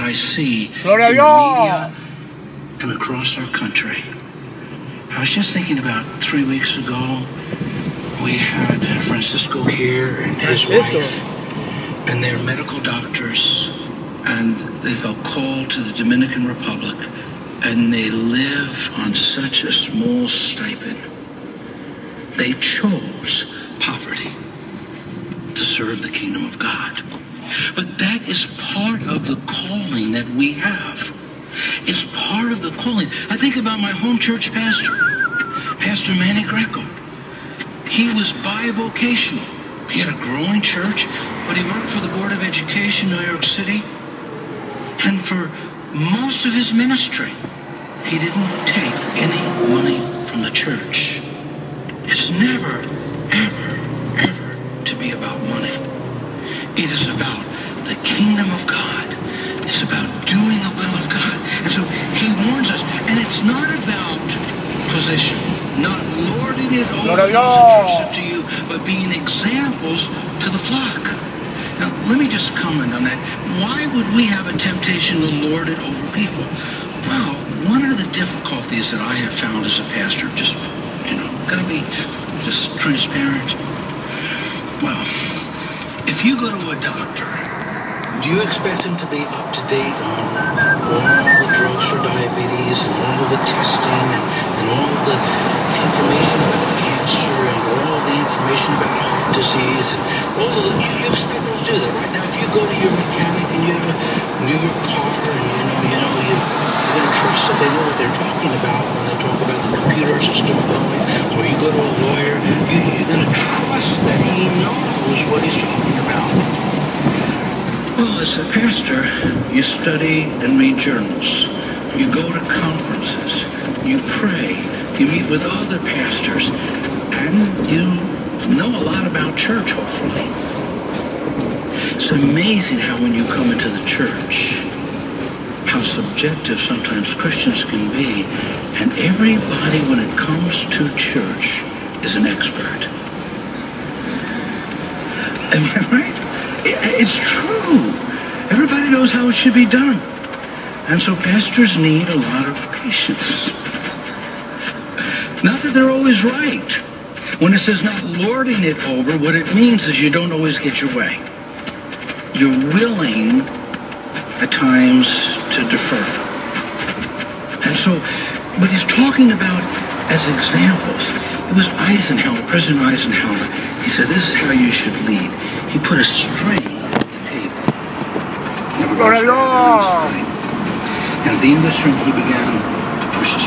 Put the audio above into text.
I see Gloria a in the Dios. media and across our country. I was just thinking about 3 weeks ago, we had Francisco here and his wife, and they're medical doctors, and they felt called to the Dominican Republic, and they live on such a small stipend. They chose poverty to serve the kingdom of God. But that is part of the calling that we have. It's part of the calling. I think about my home church pastor, Pastor Manny Greco. He was bivocational. He had a growing church, but he worked for the Board of Education in New York City. And for most of his ministry, he didn't take any money from the church. It's never, ever, ever to be about money. It is about the kingdom of God. It's about doing the will of God. And so he warns us. And it's not about position, not lording it over those entrusted to you, but being examples to the flock. Now, let me just comment on that. Why would we have a temptation to lord it over people? Well, one of the difficulties that I have found as a pastor, just, gotta be just transparent. Well, if you go to a doctor, do you expect him to be up to date on all the drugs for diabetes and all of the testing and all of the information about cancer and all of the information about heart disease and all of the, you expect them to do that, right? Now, if you go to your mechanic and you have a new car and you're going to trust that they know what they're talking about when they talk about the computer system going, or you go to a lawyer, you're going to trust that he knows what he's talking about. Well, as a pastor, you study and read journals. You go to conferences. You pray. You meet with other pastors. And you know a lot about church, hopefully. It's amazing how when you come into the church, how subjective sometimes Christians can be. And everybody, when it comes to church, is an expert. Am I right? It's true. Everybody knows how it should be done. And so pastors need a lot of patience. Not that they're always right. When it says not lording it over, what it means is you don't always get your way. You're willing at times to defer. And so what he's talking about as examples, it was Eisenhower, President Eisenhower. He said, this is how you should lead. He put a string on the table. And at the end of the string, he began